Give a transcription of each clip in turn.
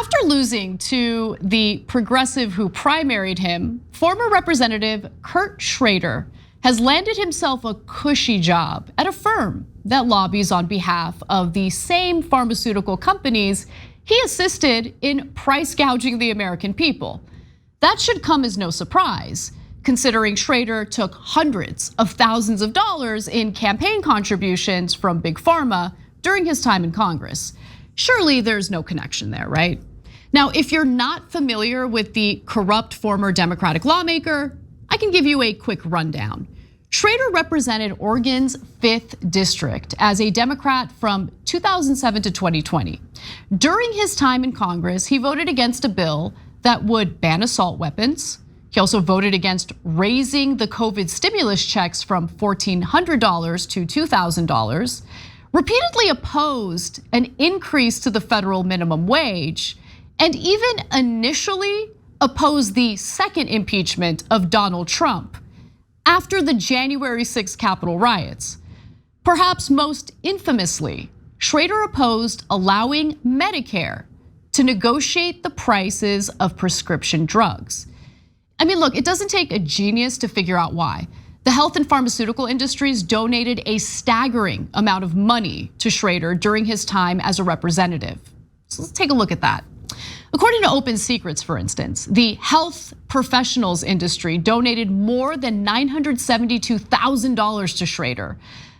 After losing to the progressive who primaried him, former Representative Kurt Schrader has landed himself a cushy job at a firm that lobbies on behalf of the same pharmaceutical companies he assisted in price gouging the American people. That should come as no surprise, considering Schrader took hundreds of thousands of dollars in campaign contributions from Big Pharma during his time in Congress. Surely there's no connection there, right? Now, if you're not familiar with the corrupt former Democratic lawmaker, I can give you a quick rundown. Schrader represented Oregon's 5th district as a Democrat from 2007 to 2020. During his time in Congress, he voted against a bill that would ban assault weapons. He also voted against raising the COVID stimulus checks from $1,400 to $2,000, repeatedly opposed an increase to the federal minimum wage, and even initially opposed the second impeachment of Donald Trump after the January 6th Capitol riots. Perhaps most infamously, Schrader opposed allowing Medicare to negotiate the prices of prescription drugs. I mean, look, it doesn't take a genius to figure out why. The health and pharmaceutical industries donated a staggering amount of money to Schrader during his time as a representative. So let's take a look at that. According to Open Secrets, for instance, the health professionals industry donated more than $972,000 to Schrader.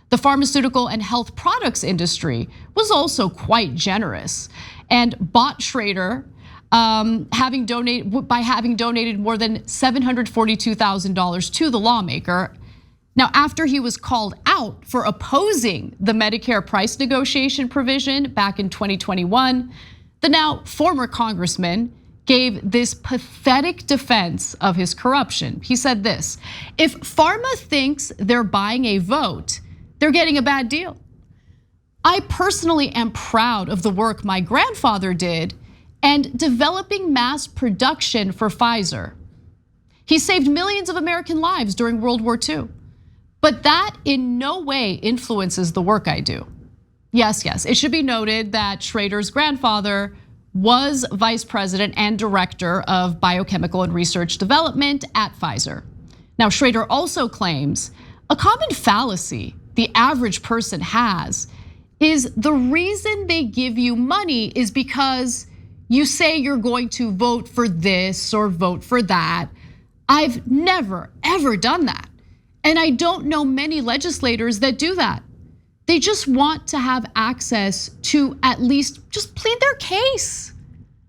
The pharmaceutical and health products industry was also quite generous and bought Schrader having donated more than $742,000 to the lawmaker. Now, after he was called out for opposing the Medicare price negotiation provision back in 2021, the now former congressman gave this pathetic defense of his corruption. He said this: if pharma thinks they're buying a vote, they're getting a bad deal. I personally am proud of the work my grandfather did and developing mass production for Pfizer. He saved millions of American lives during World War II. But that in no way influences the work I do. Yes, it should be noted that Schrader's grandfather was vice president and director of biochemical and research development at Pfizer. Now, Schrader also claims a common fallacy the average person has is the reason they give you money is because you say you're going to vote for this or vote for that. I've never, ever done that. And I don't know many legislators that do that. They just want to have access to at least just plead their case.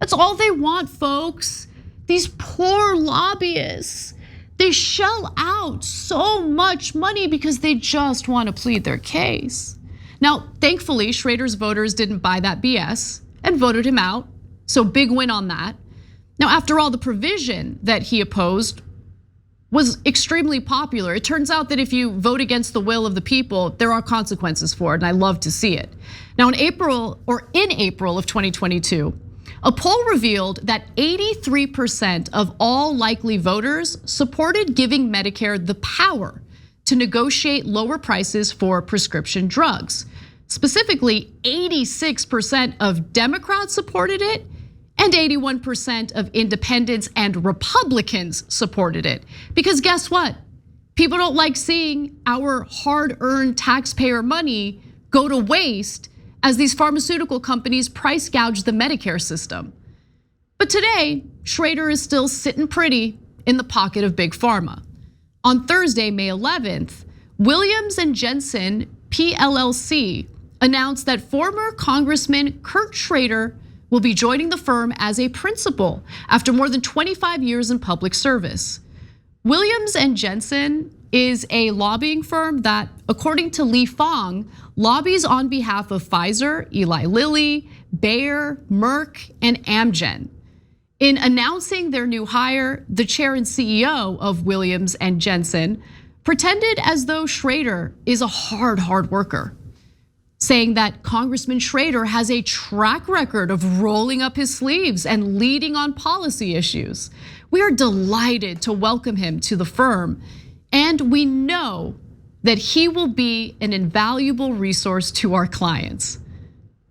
That's all they want, folks. These poor lobbyists, they shell out so much money because they just want to plead their case. Now, thankfully, Schrader's voters didn't buy that BS and voted him out. So big win on that. Now, after all, the provision that he opposed was extremely popular. It turns out that if you vote against the will of the people, there are consequences for it, and I love to see it. Now, in April of 2022, a poll revealed that 83% of all likely voters supported giving Medicare the power to negotiate lower prices for prescription drugs. Specifically, 86% of Democrats supported it, and 81% of independents and Republicans supported it. Because guess what? People don't like seeing our hard-earned taxpayer money go to waste as these pharmaceutical companies price gouge the Medicare system. But today, Schrader is still sitting pretty in the pocket of Big Pharma. On Thursday, May 11th, Williams and Jensen PLLC announced that former Congressman Kurt Schrader will be joining the firm as a principal after more than 25 years in public service. Williams and Jensen is a lobbying firm that, according to Li Fang, lobbies on behalf of Pfizer, Eli Lilly, Bayer, Merck, and Amgen. In announcing their new hire, the chair and CEO of Williams and Jensen pretended as though Schrader is a hard worker, saying that Congressman Schrader has a track record of rolling up his sleeves and leading on policy issues. We are delighted to welcome him to the firm, and we know that he will be an invaluable resource to our clients.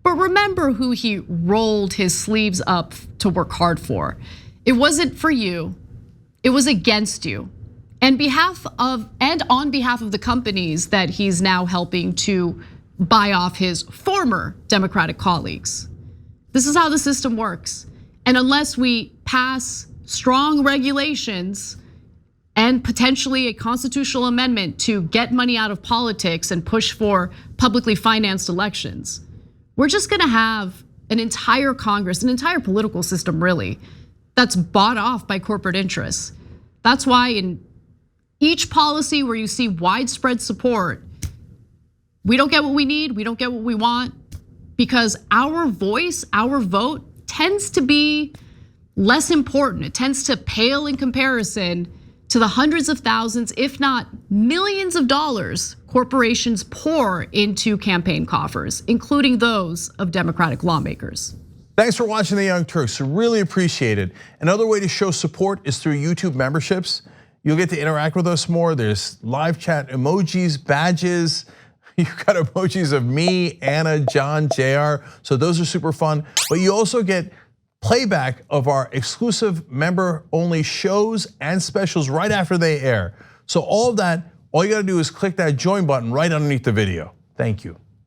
But remember who he rolled his sleeves up to work hard for. It wasn't for you, it was against you. And on behalf of the companies that he's now helping to buy off his former Democratic colleagues. This is how the system works. And unless we pass strong regulations and potentially a constitutional amendment to get money out of politics and push for publicly financed elections, we're just gonna have an entire Congress, an entire political system really, that's bought off by corporate interests. That's why in each policy where you see widespread support, we don't get what we need, we don't get what we want, because our voice, our vote tends to be less important. It tends to pale in comparison to the hundreds of thousands, if not millions of dollars corporations pour into campaign coffers, including those of Democratic lawmakers. Thanks for watching The Young Turks, really appreciate it. Another way to show support is through YouTube memberships. You'll get to interact with us more. There's live chat emojis, badges. You've got emojis of me, Anna, John, JR. So those are super fun. But you also get playback of our exclusive member-only shows and specials right after they air. So all of that, all you gotta do is click that join button right underneath the video. Thank you.